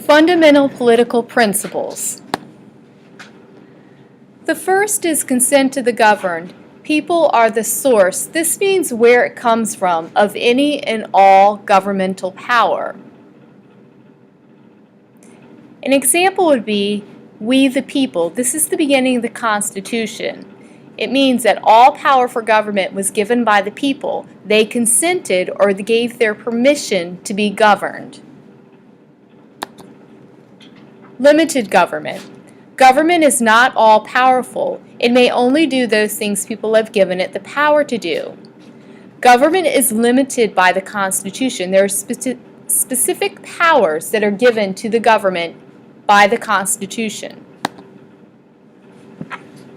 Fundamental political principles. The first is consent to the governed. People are the source. This means where it comes from of any and all governmental power. An example would be, we the people. This is the beginning of the Constitution. It means that all power for government was given by the people. They consented or they gave their permission to be governed. Limited government. Government is not all-powerful. It may only do those things people have given it the power to do. Government is limited by the Constitution. There are specific powers that are given to the government by the Constitution.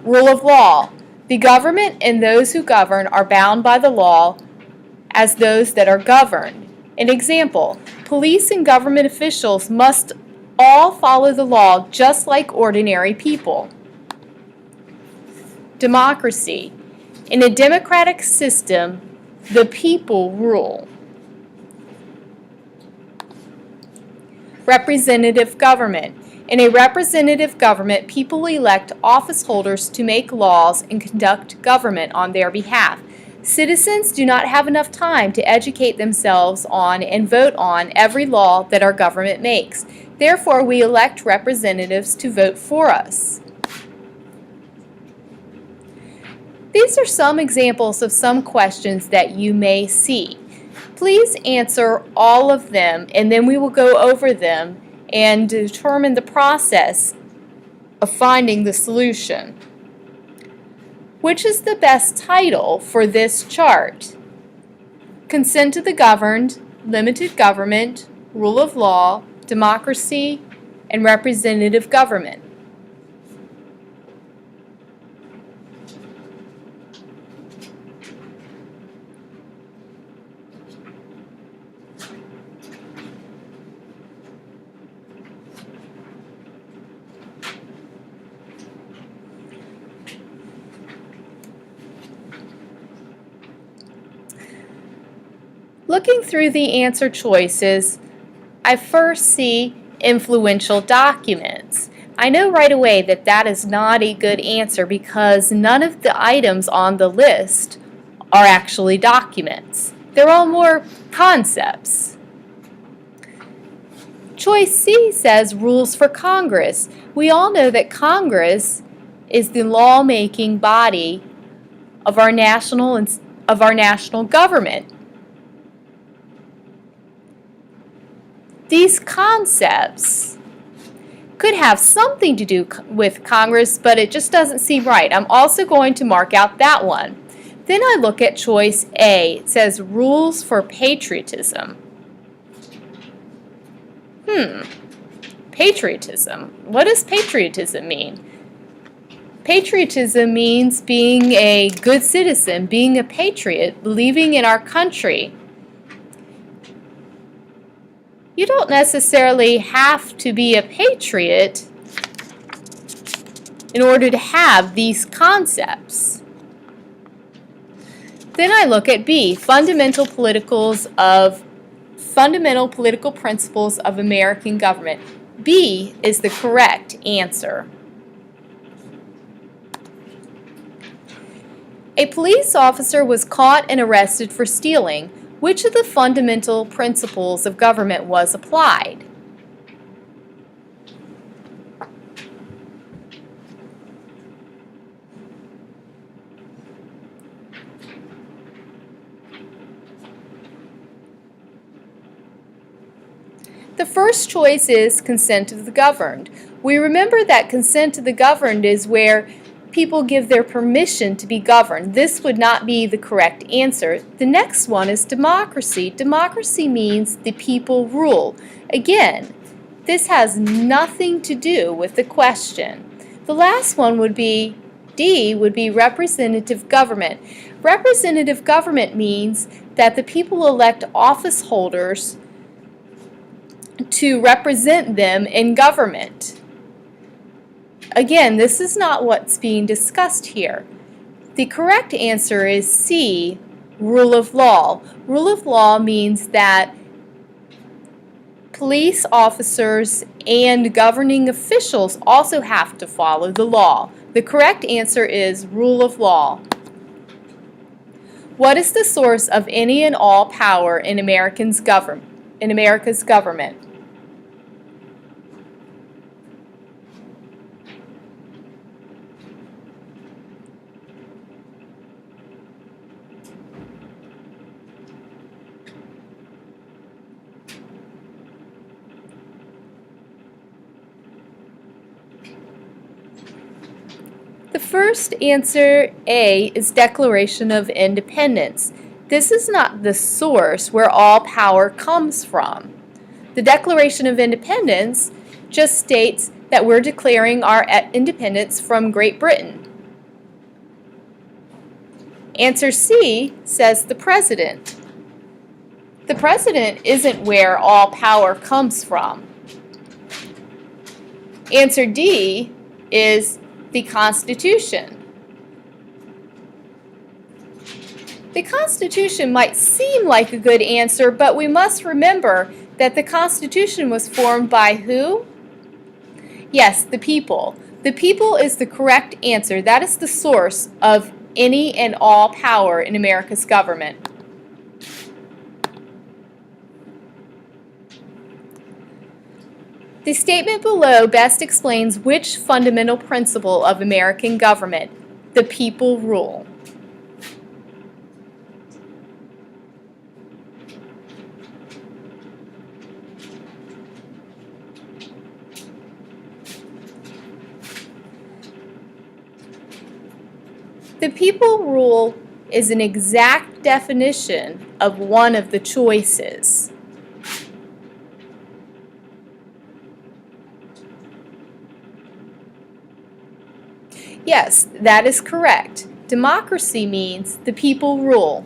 Rule of law. The government and those who govern are bound by the law as those that are governed. An example, police and government officials must all follow the law just like ordinary people. Democracy. In a democratic system, the people rule. Representative government. In a representative government, people elect office holders to make laws and conduct government on their behalf. Citizens do not have enough time to educate themselves on and vote on every law that our government makes. Therefore, we elect representatives to vote for us. These are some examples of some questions that you may see. Please answer all of them, and then we will go over them and determine the process of finding the solution. Which is the best title for this chart? Consent to the governed, limited government, rule of law, democracy, and representative government. Looking through the answer choices, I first see influential documents. I know right away that that is not a good answer because none of the items on the list are actually documents. They're all more concepts. Choice C says rules for Congress. We all know that Congress is the lawmaking body of our national government. These concepts could have something to do with Congress, but it just doesn't seem right. I'm also going to mark out that one. Then I look at choice A. It says rules for patriotism. Patriotism. What does patriotism mean? Patriotism means being a good citizen, being a patriot, believing in our country. You don't necessarily have to be a patriot in order to have these concepts. Then I look at B, fundamental political principles of American government. B is the correct answer. A police officer was caught and arrested for stealing. Which of the fundamental principles of government was applied? The first choice is consent of the governed. We remember that consent to the governed is where people give their permission to be governed. This would not be the correct answer. The next one is democracy. Democracy means the people rule. Again, this has nothing to do with the question. The last one would be D, would be representative government. Representative government means that the people elect office holders to represent them in government. Again, this is not what's being discussed here. The correct answer is C, rule of law. Rule of law means that Police officers and governing officials also have to follow the law. The correct answer is rule of law. What is the source of any and all power in America's government? The first answer, A, is Declaration of Independence. This is not the source where all power comes from. The Declaration of Independence just states that we're declaring our independence from Great Britain. Answer C says the President. The President isn't where all power comes from. Answer D is the Constitution. The Constitution might seem like a good answer, but we must remember that the Constitution was formed by who? Yes, the people. The people is the correct answer. That is the source of any and all power in America's government. The statement below best explains which fundamental principle of American government: the people rule. The people rule is an exact definition of one of the choices. Yes, that is correct. Democracy means the people rule.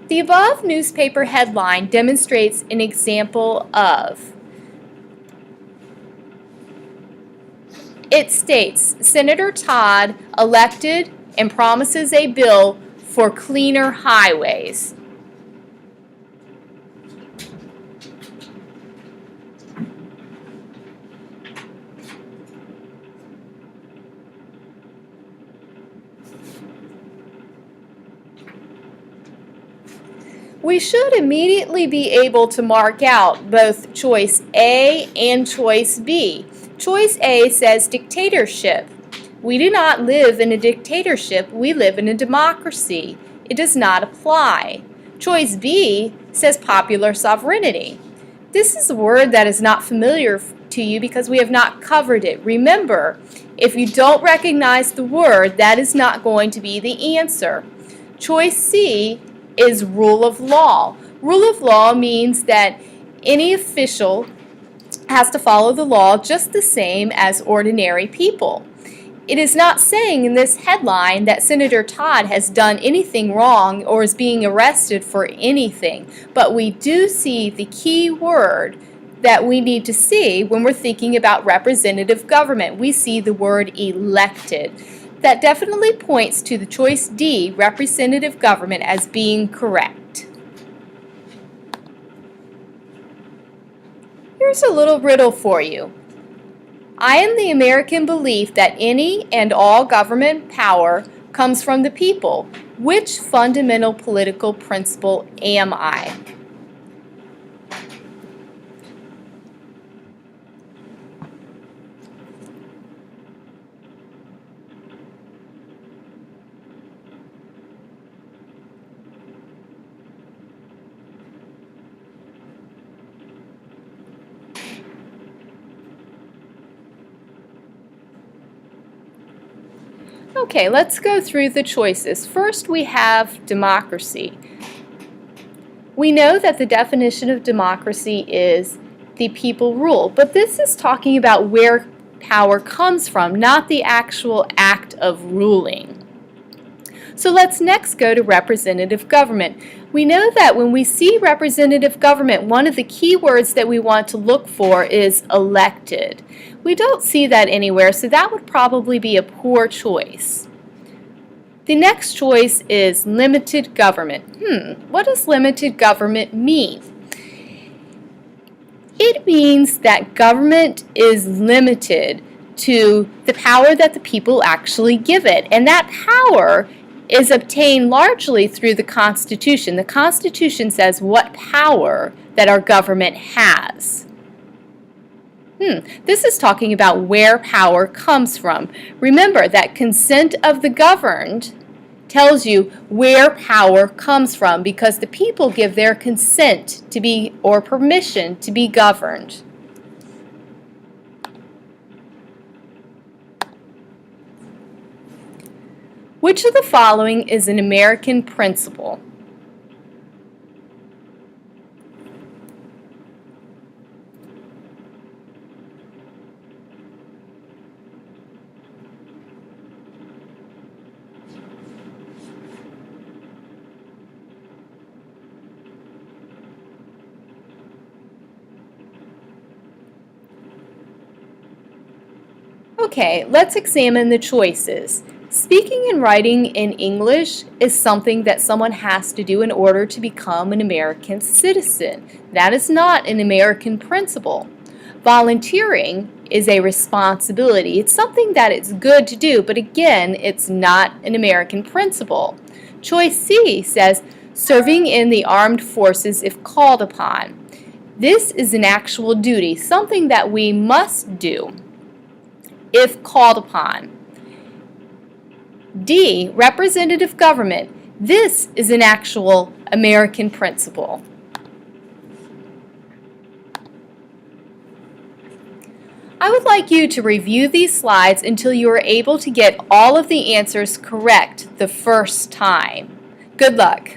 The above newspaper headline demonstrates an example of. It states, Senator Todd elected and promises a bill for cleaner highways. We should immediately be able to mark out both choice A and choice B. Choice A says dictatorship. We do not live in a dictatorship, we live in a democracy. It does not apply. Choice B says popular sovereignty. This is a word that is not familiar to you because we have not covered it. Remember, if you don't recognize the word, that is not going to be the answer. Choice C is rule of law. Rule of law means that any official has to follow the law just the same as ordinary people. It is not saying in this headline that Senator Todd has done anything wrong or is being arrested for anything, but we do see the key word that we need to see when we're thinking about representative government. We see the word elected. That definitely points to the choice D, representative government, as being correct. Here's a little riddle for you. I am the American belief that any and all government power comes from the people. Which fundamental political principle am I? Okay, let's go through the choices. First, we have democracy. We know that the definition of democracy is the people rule, but this is talking about where power comes from, not the actual act of ruling. So let's next go to representative government. We know that when we see representative government, one of the key words that we want to look for is elected. We don't see that anywhere, so that would probably be a poor choice. The next choice is limited government. What does limited government mean? It means that government is limited to the power that the people actually give it, and that power is obtained largely through the Constitution. The Constitution says what power that our government has. This is talking about where power comes from. Remember that consent of the governed tells you where power comes from because the people give their consent to be or permission to be governed. Which of the following is an American principle? Okay, let's examine the choices. Speaking and writing in English is something that someone has to do in order to become an American citizen. That is not an American principle. Volunteering is a responsibility. It's something that it's good to do, but again, it's not an American principle. Choice C says, serving in the armed forces if called upon. This is an actual duty, something that we must do if called upon. D, representative government. This is an actual American principle. I would like you to review these slides until you are able to get all of the answers correct the first time. Good luck.